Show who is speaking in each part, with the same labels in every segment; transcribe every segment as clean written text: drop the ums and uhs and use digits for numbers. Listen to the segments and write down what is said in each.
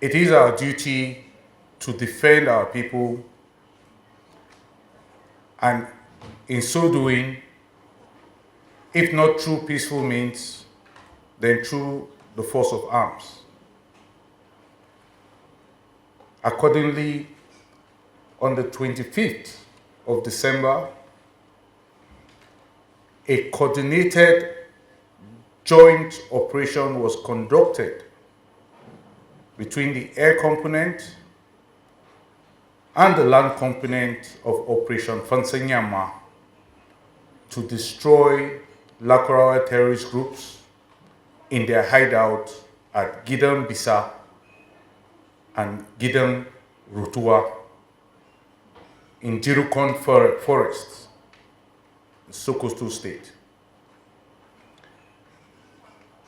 Speaker 1: it is our duty to defend our people, and in so doing, if not through peaceful means, then through the force of arms. Accordingly, on the 25th of December, a coordinated joint operation was conducted between the air component and the land component of Operation Fansanyama to destroy Lakurawa terrorist groups in their hideout at Gidan Bisa and Gidan Rutua in Jirukon Forest, Sokoto State.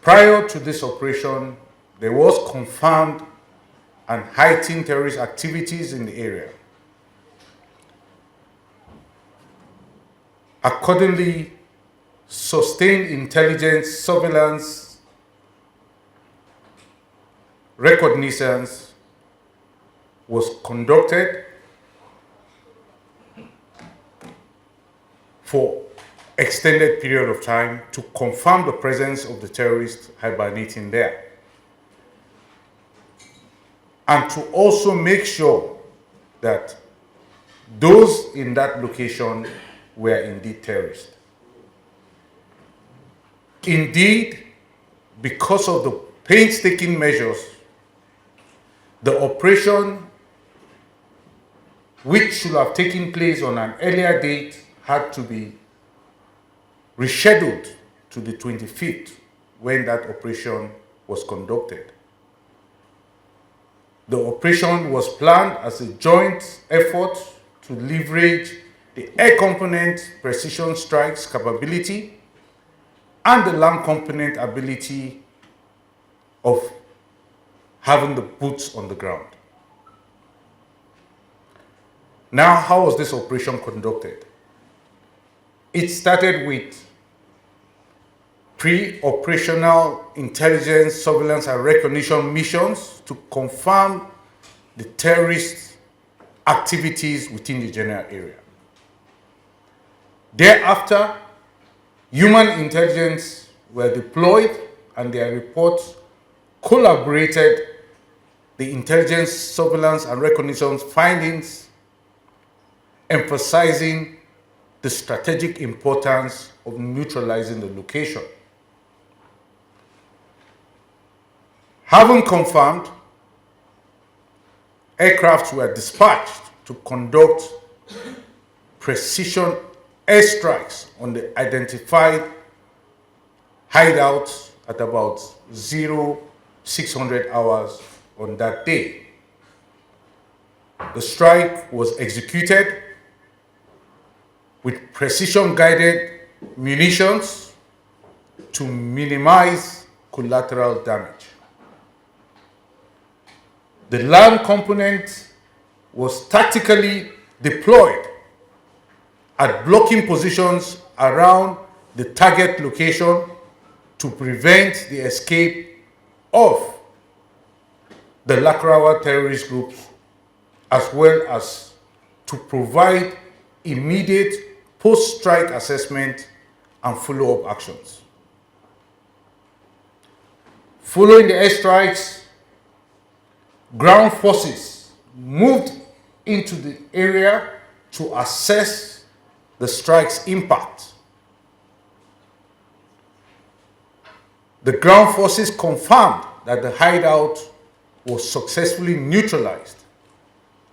Speaker 1: Prior to this operation, there was confirmed and heightened terrorist activities in the area. Accordingly, sustained intelligence, surveillance, reconnaissance was conducted for extended period of time to confirm the presence of the terrorists hibernating there, and to also make sure that those in that location were indeed terrorists. Indeed, because of the painstaking measures, the operation, which should have taken place on an earlier date, had to be rescheduled to the 25th when that operation was conducted. The operation was planned as a joint effort to leverage the air component precision strikes capability and the land component ability of having the boots on the ground. Now, how was this operation conducted? It started with pre-operational intelligence, surveillance, and recognition missions to confirm the terrorist activities within the general area. Thereafter, human intelligence were deployed and their reports collaborated the intelligence, surveillance, and recognition findings, emphasizing the strategic importance of neutralizing the location. Having confirmed, aircrafts were dispatched to conduct precision airstrikes on the identified hideouts at about 0600 hours on that day. The strike was executed with precision-guided munitions to minimize collateral damage. The land component was tactically deployed at blocking positions around the target location to prevent the escape of the Lakurawa terrorist groups, as well as to provide immediate post-strike assessment and follow-up actions. Following the airstrikes, ground forces moved into the area to assess the strike's impact. The ground forces confirmed that the hideout was successfully neutralized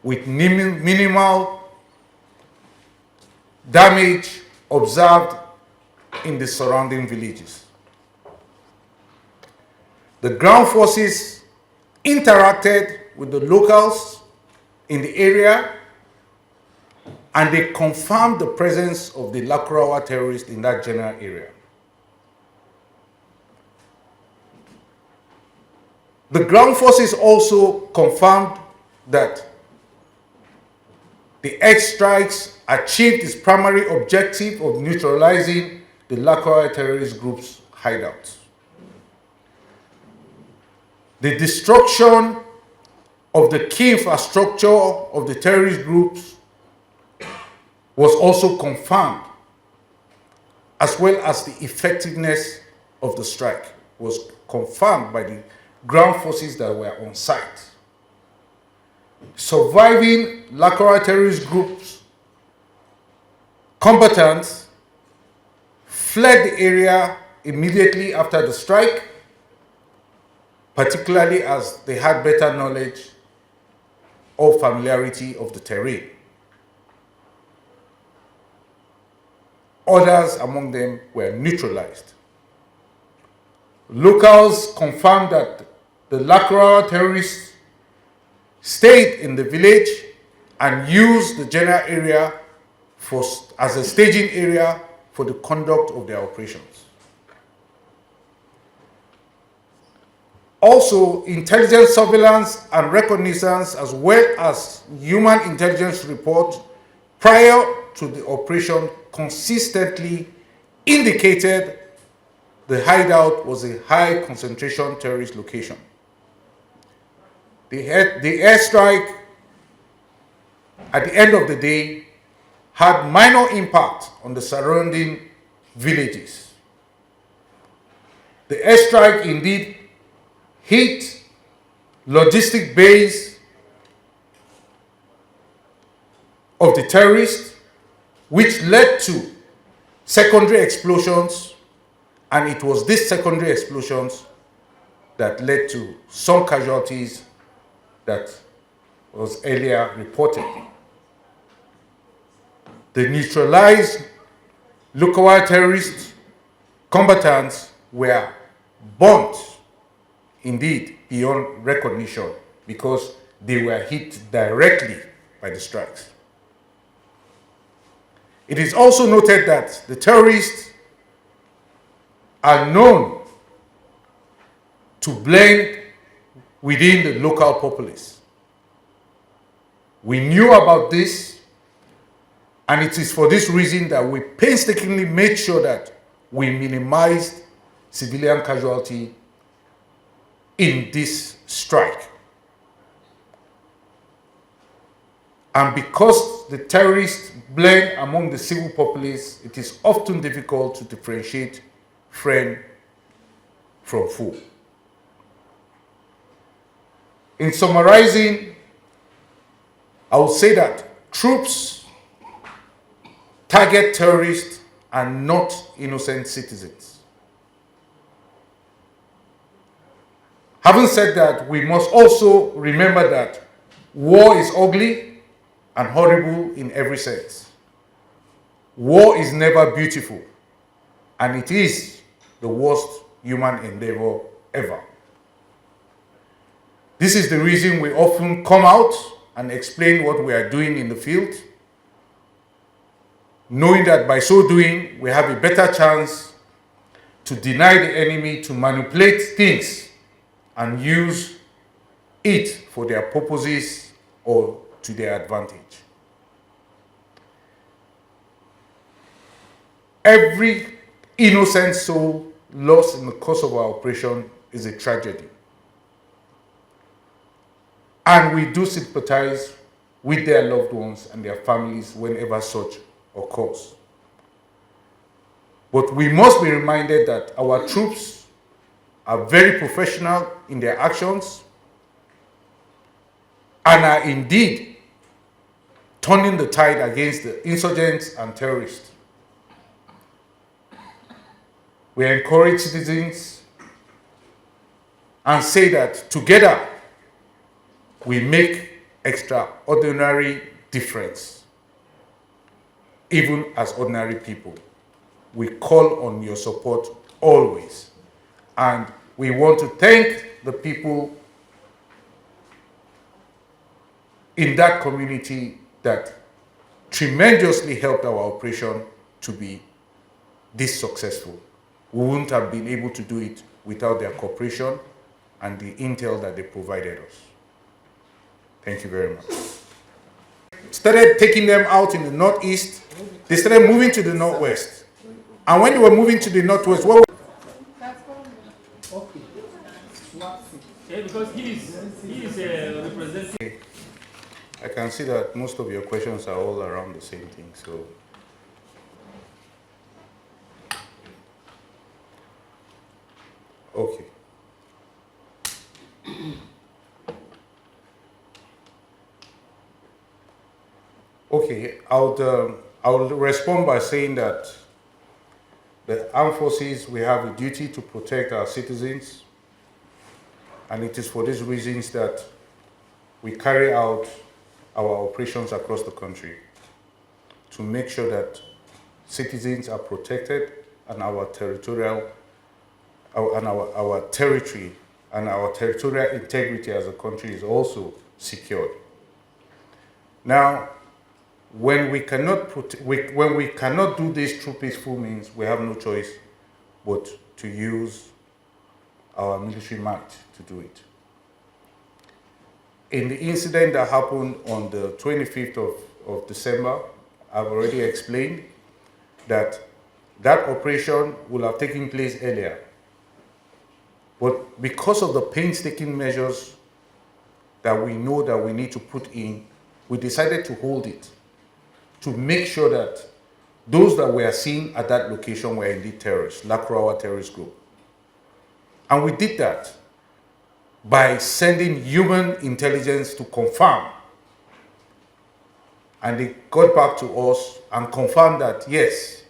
Speaker 1: with minimal damage observed in the surrounding villages. The ground forces interacted with the locals in the area, and they confirmed the presence of the Lakurawa terrorists in that general area. The ground forces also confirmed that the airstrikes achieved its primary objective of neutralizing the Lakurawa terrorist group's hideouts. The destruction of the key infrastructure of the terrorist groups was also confirmed, as well as the effectiveness of the strike was confirmed by the ground forces that were on site. Surviving Lakurawa terrorist groups combatants fled the area immediately after the strike, particularly as they had better knowledge or familiarity of the terrain. Others among them were neutralized. Locals confirmed that the Lakurawa terrorists stayed in the village and used the general area as a staging area for the conduct of their operations. Also, intelligence surveillance and reconnaissance, as well as human intelligence reports prior to the operation, consistently indicated the hideout was a high concentration terrorist location. The airstrike, at the end of the day, had minor impact on the surrounding villages. The airstrike indeed hit logistic base of the terrorists, which led to secondary explosions, and it was these secondary explosions that led to some casualties that was earlier reported. The neutralized Lakurawa terrorist combatants were burnt, indeed, beyond recognition, because they were hit directly by the strikes. It is also noted that the terrorists are known to blend within the local populace. We knew about this, and it is for this reason that we painstakingly made sure that we minimized civilian casualty in this strike. And because the terrorists blend among the civil populace, it is often difficult to differentiate friend from foe. In summarizing, I would say that troops target terrorists and not innocent citizens. Having said that, we must also remember that war is ugly and horrible in every sense. War is never beautiful, and it is the worst human endeavor ever. This is the reason we often come out and explain what we are doing in the field, knowing that by so doing, we have a better chance to deny the enemy to manipulate things and use it for their purposes or to their advantage. Every innocent soul lost in the course of our operation is a tragedy. And we do sympathize with their loved ones and their families whenever such occurs. But we must be reminded that our troops are very professional in their actions and are indeed turning the tide against the insurgents and terrorists. We encourage citizens and say that together we make extraordinary difference, even as ordinary people. We call on your support always. And we want to thank the people in that community that tremendously helped our operation to be this successful. We wouldn't have been able to do it without their cooperation and the intel that they provided us. Thank you very much. Started taking them out in the northeast. They started moving to the northwest. And when they were moving to the northwest,
Speaker 2: Okay. Yeah, because he is representing.
Speaker 1: I can see that most of your questions are all around the same thing. So, okay. Okay, I'll respond by saying that the armed forces, we have a duty to protect our citizens, and it is for these reasons that we carry out our operations across the country to make sure that citizens are protected and our territorial and our territory and our territorial integrity as a country is also secured. Now, when we cannot do this through peaceful means, we have no choice but to use our military might to do it. In the incident that happened on the 25th of December, I've already explained that that operation would have taken place earlier. But because of the painstaking measures that we know that we need to put in, we decided to hold it to make sure that those that were seen at that location were indeed terrorists, Lakurawa terrorist group. And we did that by sending human intelligence to confirm. And they got back to us and confirmed that, yes.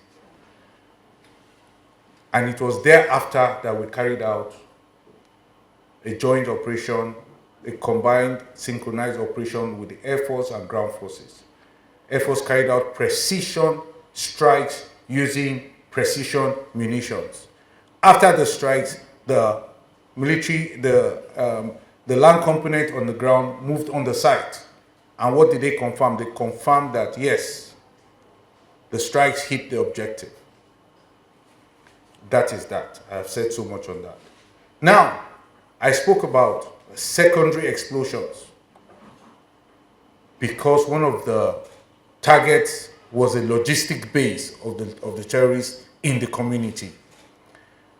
Speaker 1: And it was thereafter that we carried out a joint operation, a combined synchronized operation with the Air Force and ground forces. Air Force carried out precision strikes using precision munitions. After the strikes, the military, the land component on the ground moved on the site. And what did they confirm? They confirmed that, yes, the strikes hit the objective. That is that. I have said so much on that. Now, I spoke about secondary explosions because one of the targets was a logistic base of the terrorists in the community.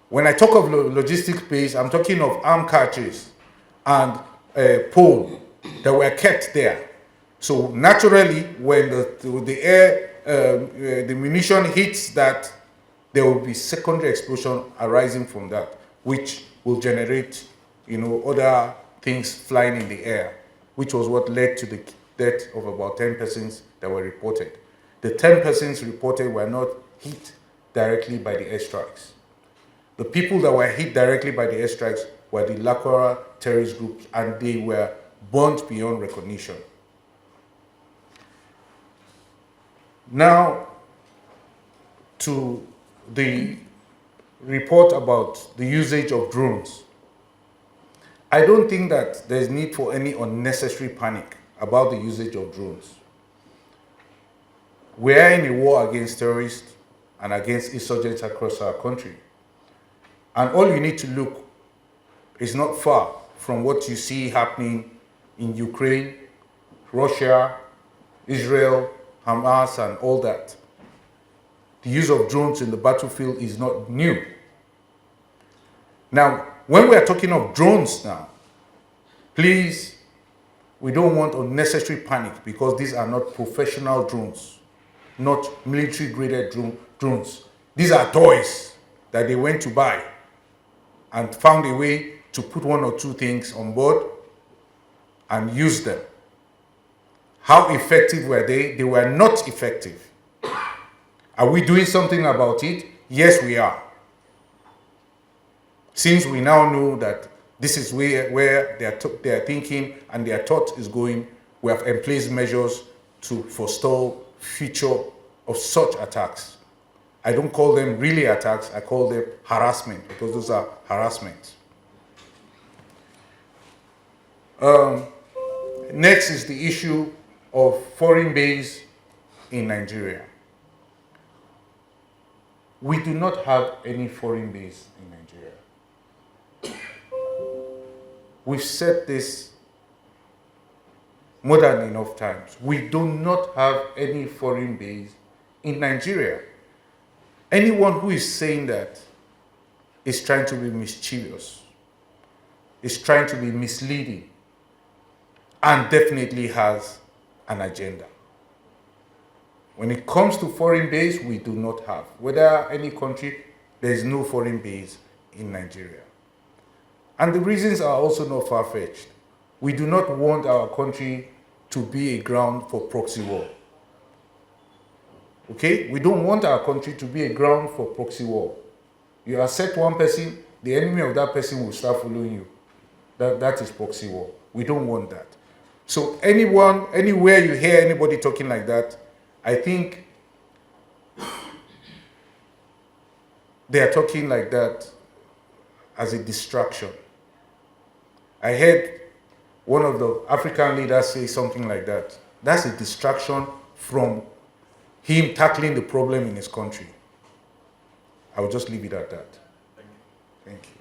Speaker 1: When I talk of logistic base, I'm talking of arm cartridges and pole that were kept there. So naturally, when the munition hits that, there will be secondary explosion arising from that, which will generate, other things flying in the air, which was what led to the death of about 10 persons that were reported. The 10 persons reported were not hit directly by the airstrikes. The people that were hit directly by the airstrikes were the Lakurawa terrorist groups, and they were burnt beyond recognition. Now, to the report about the usage of drones. I don't think that there's need for any unnecessary panic about the usage of drones. We are in a war against terrorists and against insurgents across our country. And all you need to look is not far from what you see happening in Ukraine, Russia, Israel, Hamas, and all that. The use of drones in the battlefield is not new. Now, when we are talking of drones now, please, we don't want unnecessary panic because these are not professional drones, not military-graded drones. These are toys that they went to buy and found a way to put one or two things on board and use them. How effective were they? They were not effective. Are we doing something about it? Yes, we are. Since we now know that this is where their thinking and their thought is going, we have in place measures to forestall future of such attacks. I don't call them really attacks, I call them harassment, because those are harassment. Next is the issue of foreign base in Nigeria. We do not have any foreign base in Nigeria. We've said this more than enough times. We do not have any foreign base in Nigeria. Anyone who is saying that is trying to be mischievous, is trying to be misleading, and definitely has an agenda. When it comes to foreign base, we do not have. Whether any country, there is no foreign base in Nigeria. And the reasons are also not far-fetched. We do not want our country to be a ground for proxy war. Okay? We don't want our country to be a ground for proxy war. You accept one person, the enemy of that person will start following you. That is proxy war. We don't want that. So anywhere you hear anybody talking like that, I think they are talking like that as a distraction. I heard one of the African leaders say something like that. That's a distraction from him tackling the problem in his country. I will just leave it at that. Thank you.